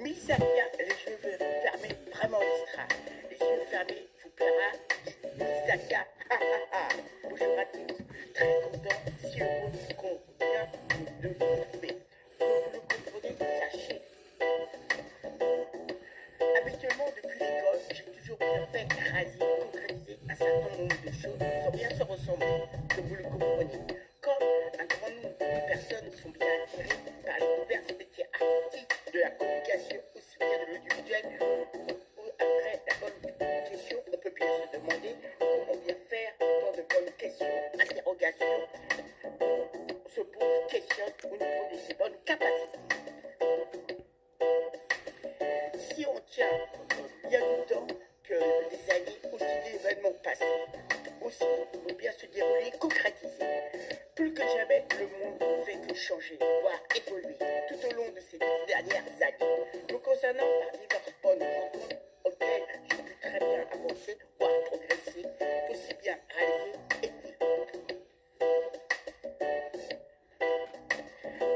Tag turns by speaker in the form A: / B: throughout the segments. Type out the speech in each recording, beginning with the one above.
A: Misafia, les yeux fermés, vraiment extra. Les yeux fermés, vous plaira. Misafia, ha ha ha. Bonjour à tous, très content si le mot vous convient de vous trouver. Que vous le comprenez, sachez. Habituellement, depuis l'école, j'ai toujours bien fait écraser, concrétiser un certain nombre de choses sans bien se ressembler, que vous le comprenez. Comme un grand nombre de personnes sont bien attirées par les divers métiers artistiques, de la communication, aussi bien de l'audiovisuel, après la bonne question, on peut bien se demander comment bien faire tant de bonnes questions, interrogations, on se pose question au niveau de ses bonnes capacités. Si on tient bien du temps que des années, aussi d'événements passés, aussi vont bien se dérouler, concrétiser. Plus que jamais, le monde ne fait que changer, voire évoluer tout au long de ces 10 dernières années. Me concernant par diverses bonnes rencontres auxquelles j'ai pu très bien avancer, voire progresser, aussi bien réaliser et vivre.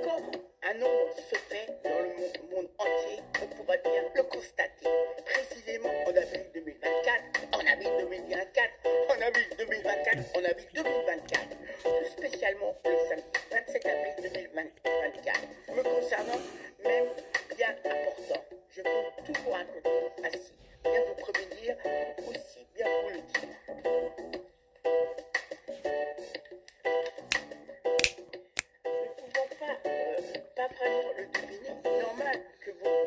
A: Comme un nombre se fait dans le monde entier, on pourrait bien le constater. Précisément en avril 2024, en avril 2024, en avril 2024, en avril 2024. Tout spécialement le samedi 27 avril 2024. Me concernant, même bien important. Je peux tout vous raconter ainsi. Bien vous prévenir, aussi bien vous le dire. Ne pouvant pas vraiment le deviner, normal que vous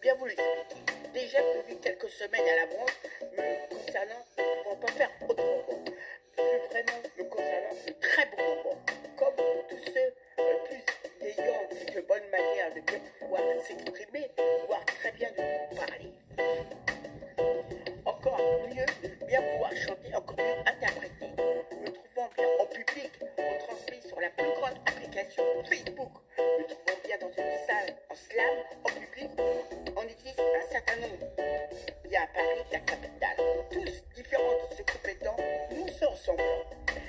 A: bien vous l'expliquer. Déjà depuis quelques semaines à l'avance, me concernant, ne pouvant pas faire autrement. C'est vraiment me concernant de très bons moments. Comme tous ceux plus ayant cette bonne manière de bien pouvoir s'exprimer, voire très bien de vous parler. Encore mieux de bien pouvoir chanter, encore mieux interpréter. Me trouvant bien en public, on transmet sur la plus grande application Facebook. Me trouvant bien dans une salle en slam, en public, on existe un certain nombre. Bien à Paris, la capitale. Tous différents de ce compétents, nous se ressemblons.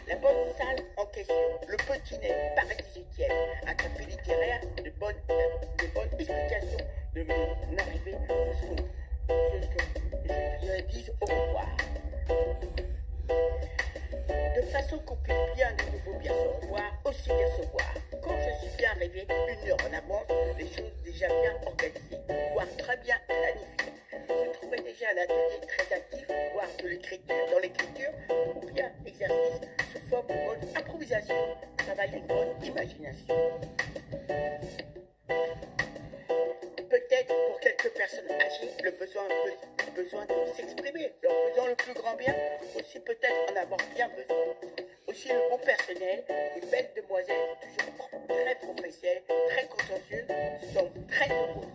A: La bonne salle en question, le Petit Nez, Paris 18e, un café littéraire de bonnes explications de mon arrivée jusqu'au je dis au revoir. De façon qu'on puisse bien de nouveau bien se revoir, aussi bien se voir. Quand je suis bien arrivé, 1 heure en avance, les choses déjà bien organisées, voire très bien planifiées. Je trouvais déjà un atelier très actif, voire de l'écriture, dans l'écriture, ou bien exercice sous forme de bonne improvisation, travail une bonne imagination. Peut-être pour quelques personnes âgées, le besoin de s'exprimer, leur faisant le plus grand bien, aussi peut-être en avoir bien besoin. Aussi le bon personnel, une belle demoiselle, toujours très professionnelle, très consciencieuse, sont très heureuses.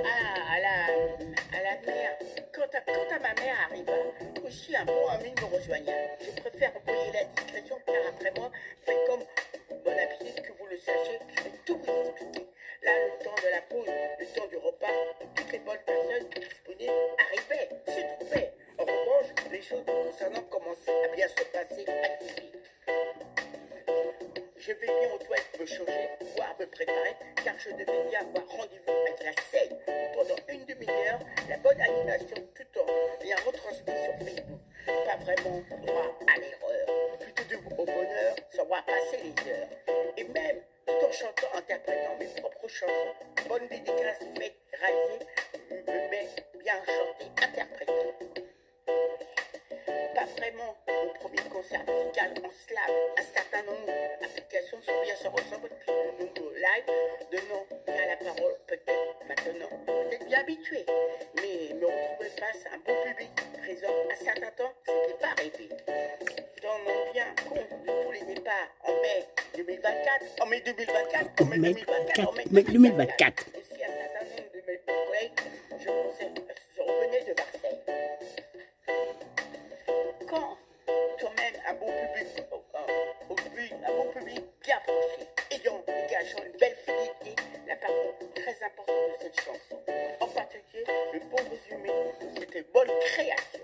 A: Ah, à la mère, quand à ma mère arriva, aussi un bon ami me rejoigna. Je préfère employer la discrétion car après moi, fait comme bon appétit que vous le sachiez, je vais tout vous expliquer. Là, le temps de la pause, le temps du repas, toutes les bonnes personnes disponibles arrivaient, se trouvaient. En revanche, les choses concernant commençaient à bien se passer à ici. Je vais bien aux toilettes me changer, voire me préparer, car je devais bien avoir rendez-vous avec la scène pendant une demi-heure, la bonne animation tout en bien retransmis sur Facebook. Pas vraiment droit à l'erreur, plutôt au bonheur, sans voir passer les heures. Et même tout en chantant, interprétant mes propres chansons, bonne dédicace faite, réalisée, me met bien chanter, interpréter. Pas vraiment mon premier concert musical en slam. Un certain nombre d'applications sont bien se ressemblent, puis de nombreux lives donnant bien la parole, peut-être maintenant, peut-être bien habitué. Mais me retrouver face à un bon public présent un certain temps, c'était pas rêvé. Tenant bien compte de tous les départs en mai 2024, en mai 2024, en mai 2024, en mai 2024. Aussi un certain nombre de mes collègues, je revenais de Marseille. Quand même un bon public, un bon public bien branché, ayant dégageant une belle fidélité, la parole très importante de cette chanson. En particulier, le bon résumé de cette bonne création.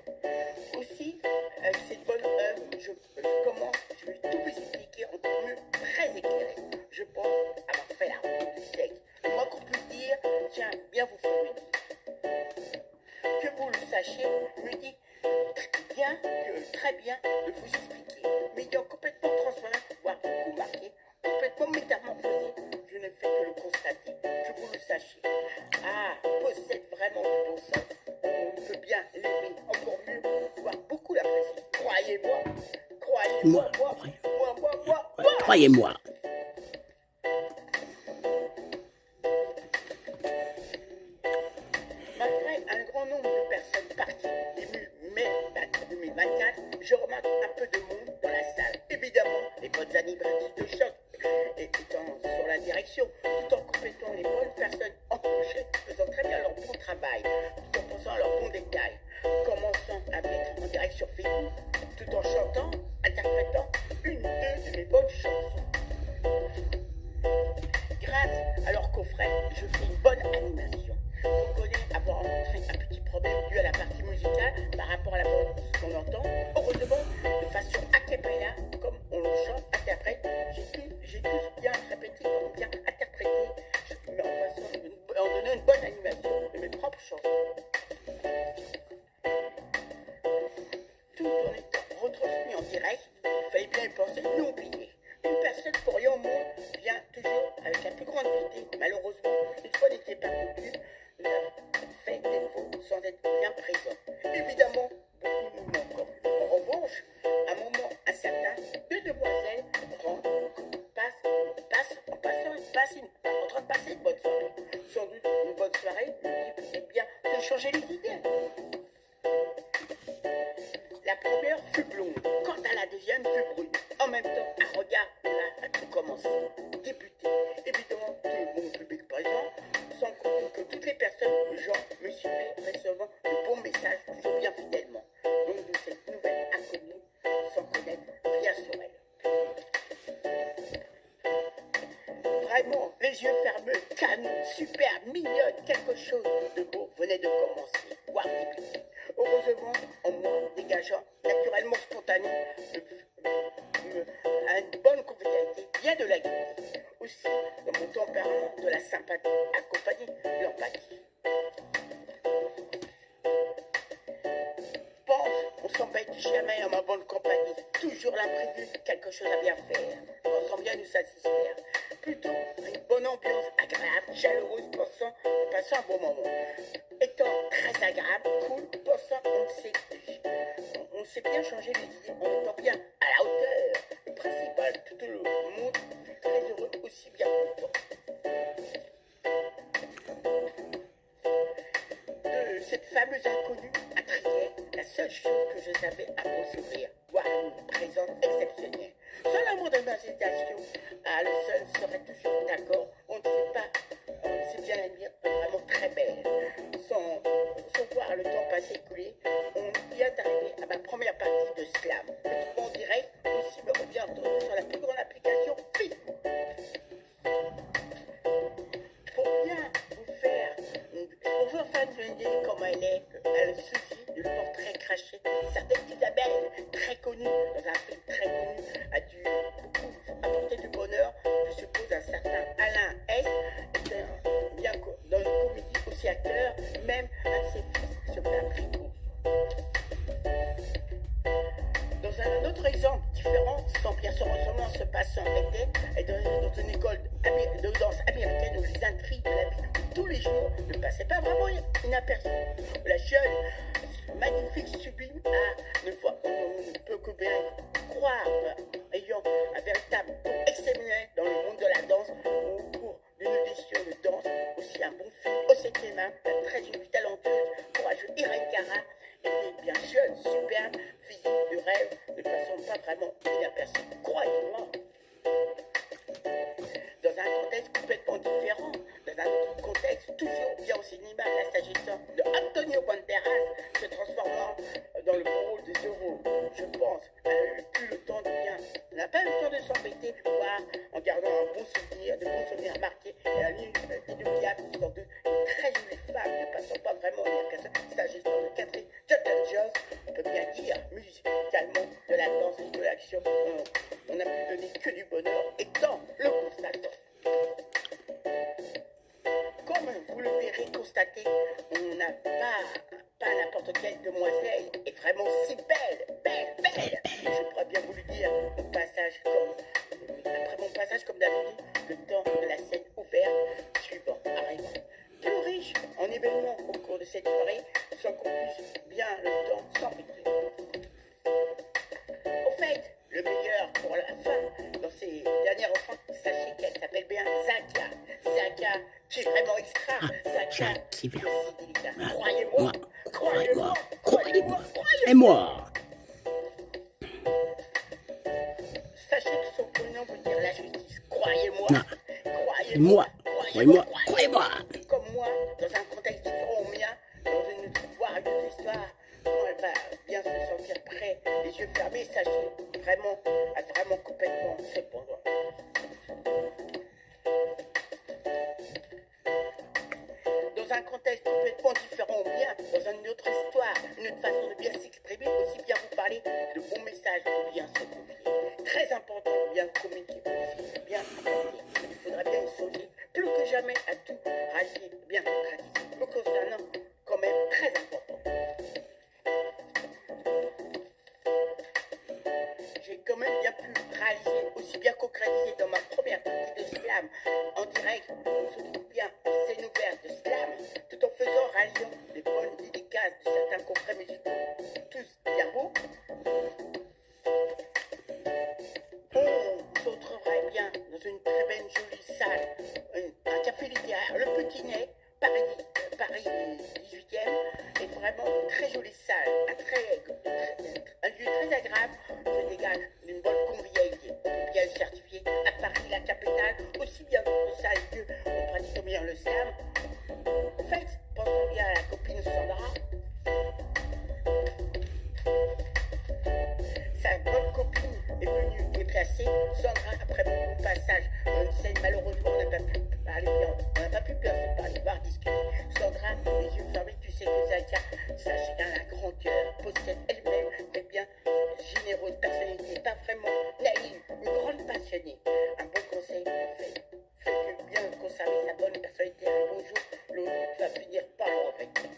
A: fichier me dit bien que très bien de vous expliquer, m'ayant complètement transformé, voire beaucoup marqué, complètement métamorphosé, je ne fais que le constater, que vous le sachiez. Ah, possède vraiment du bon sens. On peut bien l'aimer, encore mieux, voire beaucoup l'apprécier. Croyez-moi, croyez-moi, moi.
B: Croyez-moi.
A: Malgré un grand nombre de personnes parties émues mai 2024, je remarque un peu de monde dans la salle. Évidemment, les bonnes animatrices de choc et étant sur la direction, tout en complétant les bonnes personnes embauchées, faisant très bien leur bon travail, tout en pensant à leurs bons détails. Commençons à mettre en direct sur Facebook, tout en chantant, interprétant deux de mes bonnes chansons. Grâce à leur coffret, je fais une bonne animation. On connaît avoir rencontré un petit problème dû à la partie musicale par rapport à la voix qu'on entend. Heureusement, de façon a cappella, comme on le chante, interprète, j'ai tous bien répété, bien interprété, mais en donnant une bonne animation de mes propres chansons. Tout en étant retransmis en direct, il fallait bien y penser, n'oubliez. Une personne pour rien au monde vient toujours avec la plus grande vérité. Malheureusement, une fois n'était pas coutume, nous avons fait défaut sans être bien présent. Évidemment, beaucoup nous manquent. En revanche, à un moment incertain, deux demoiselles en train de passer une bonne soirée. Sans doute une bonne soirée, me dit peut-être bien de changer les idées. La première fut blonde, quant à la deuxième fut brune. En même temps, un regard là a tout commencé. Débuté. Évidemment, tout mon public présent, sans compter que toutes les personnes, gens, me suivaient, recevant de bons messages, toujours bien fidèlement. Donc de cette nouvelle inconnue, sans connaître rien sur elle. Vraiment, les yeux fermés, canon, super, mignonne, quelque chose de beau venait de commencer, voire débuter. Heureusement, en moi, dégageant naturellement spontané, à une bonne convivialité, bien de la gaieté. Aussi, dans mon tempérament, de la sympathie, accompagnée de l'empathie. Pense, on s'embête jamais à ma bonne compagnie. Toujours l'imprévu, quelque chose à bien faire. On sent bien nous satisfaire. Plutôt une bonne ambiance agréable, chaleureuse, passant un bon moment. Étant très agréable, cool, pensant, on sait bien changer les idées en étant bien à la hauteur. Le principal, tout le monde fut très heureux, aussi bien content. De cette fameuse inconnue attrayait la seule chose que je savais à beau sourire, voir une présence exceptionnelle. Seul amour de ma hésitation, le seul serait toujours d'accord, on ne sait bien la dire, vraiment très belle. Sans voir le temps passer écoulé, on y est arrivé à ma première partie de slam. Le trouvant en direct, aussi me revient sur la plus grande application Facebook. Pour bien vous faire une idée comment elle est, elle suffit du portrait craché. Certaine Isabelle, très connue, dans un film très connu, a dû beaucoup apporter du bonheur. Je suppose un certain Alain S, bien dans une comédie aussi acteur, même un de ses fils se fait un prix pour. Dans un autre exemple différent, sans bien se ressemblant se passant était dans une école de danse américaine où les intrigues de la vie de tous les jours ne passaient pas vraiment inaperçues. La jeune, magnifique, sublime, on ne peut que bien croire, ayant un véritable don exceptionnel dans le monde de la danse, au cours d'une audition de danse, aussi un bon film au 7e art, la très jolie, talentueuse, courageuse Irène Cara était bien jeune, superbe, physique de rêve, ne passant pas vraiment inaperçue. Croyez-moi. Dans un contexte complètement différent, dans un autre contexte, toujours bien au cinéma, là s'agissant de Antonio Banderas, se transformant dans le bon rôle de Zorro, je pense, n'a pas eu le temps de s'embêter, voire en gardant de bons souvenirs marqués, et la ligne inoubliable, sans doute une très jolie femme, ne passant pas vraiment inaperçue, s'agissant de Catherine Zeta-Jones, on peut bien dire, musicalement, de la danse et de l'action, on n'a pu donner que du bonheur, étant le constatant. Comme vous le verrez constater, on n'a pas pas n'importe quelle demoiselle, est vraiment si belle, belle. Je pourrais bien vous le dire, après mon passage comme d'habitude, le temps de la scène ouverte suivant arriva. Plus riche en événements au cours de cette soirée, sans qu'on puisse bien le temps s'embêter. Au fait, le meilleur pour la fin, dans ces derniers enfants, sachez qu'elle s'appelle bien Zakia. Zakia, qui est vraiment extra. Zakia, qui est aussi délicate. Croyez-moi. Sachez que son prénom veut dire la justice. Croyez-moi. Comme moi, dans un contexte différent au mien, dans une histoire, quand elle va bien se sentir prête, les yeux fermés, sachez vraiment complètement cependant. Dans un contexte complètement différent au mien, dans une autre histoire, une autre façon de bien s'exprimer, aussi bien vous parler de bons messages ou bien se confier. Très important, bien communiquer aussi, bien apporter. Il faudra bien y songer plus que jamais à tout rallier, bien concrétiser. Le concernant, quand même, très important. J'ai quand même bien pu réaliser, aussi bien concrétiser dans ma première partie de slam en direct, on se trouve bien en scène ouverte de slam, tout en faisant ralliant les bonnes dédicaces de certains confrères musicaux, tous bien beaux. On se retrouverait bien dans une très belle jolie salle, un café littéraire, le Petit Nez, Paris 18e, est vraiment une très jolie salle, un lieu très agréable, se dégage d'une bonne convivialité, bien certifié à Paris, la capitale, aussi bien d'autres salles que on pratique bien le slam. En fait, pensons bien à la copine Sandra. Sa bonne copine est venue déplacer Sandra après mon passage dans une scène. Malheureusement, on n'a pas pu parler bien. On n'a pas pu bien se parler, voire discuter. Sandra, les yeux fermés, tu sais que Zakia, sachez qu'elle a un grand cœur, possède elle-même, mais bien généreuse personnalité, pas vraiment naïve, une grande passionnée. Un bon conseil, fait que bien conserver sa bonne personnalité. Un bon jour, l'autre, tu vas finir par le regretter.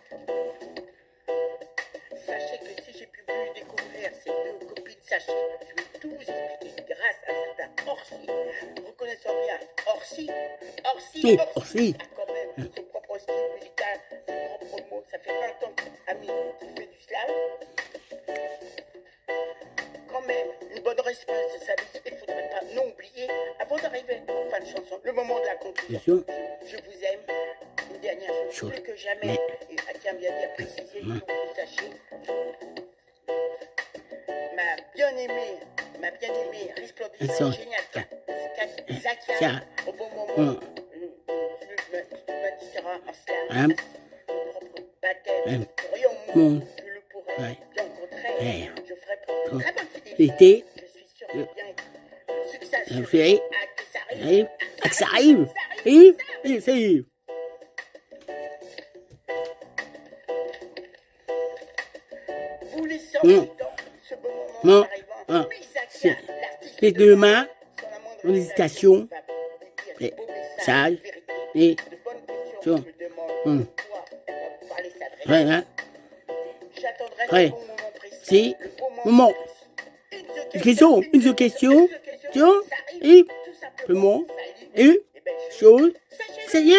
A: Sachez que si j'ai pu vous découvrir ces deux copines, sachez, je vais tout vous expliquer grâce à un certain Orsi. Reconnaissons bien, Orsi a quand même son propre style musical, ses propres mots. Ça fait 20 ans ami qui fait du slam. Quand même, une bonne réponse de sa vie, il ne faudrait pas non oublier, avant d'arriver en fin de chanson, le moment de la conclusion. Je vous aime. Une dernière chose, plus que jamais, et à tiens bien dire préciser, pour que vous sachiez, ma bien-aimée, resplendissante, géniale, Zakia, au bon moment, tu m'indiqueras en slam, mon propre baptême, pourrions-nous, je le pourrais rencontrer, je ferai preuve de très bonne fidélité, je suis sûr que bien succès, que ça arrive, Vous laissons donc ce beau moment arrivant, Zakia, l'artiste
B: Les deux mains, en hésitation, et sage, et sur.
A: J'attendrai ce bon moment précis.
B: C'est
A: Le bon
B: moment.
A: précis.
B: Une question, et, le mot, et, chose, sérieux.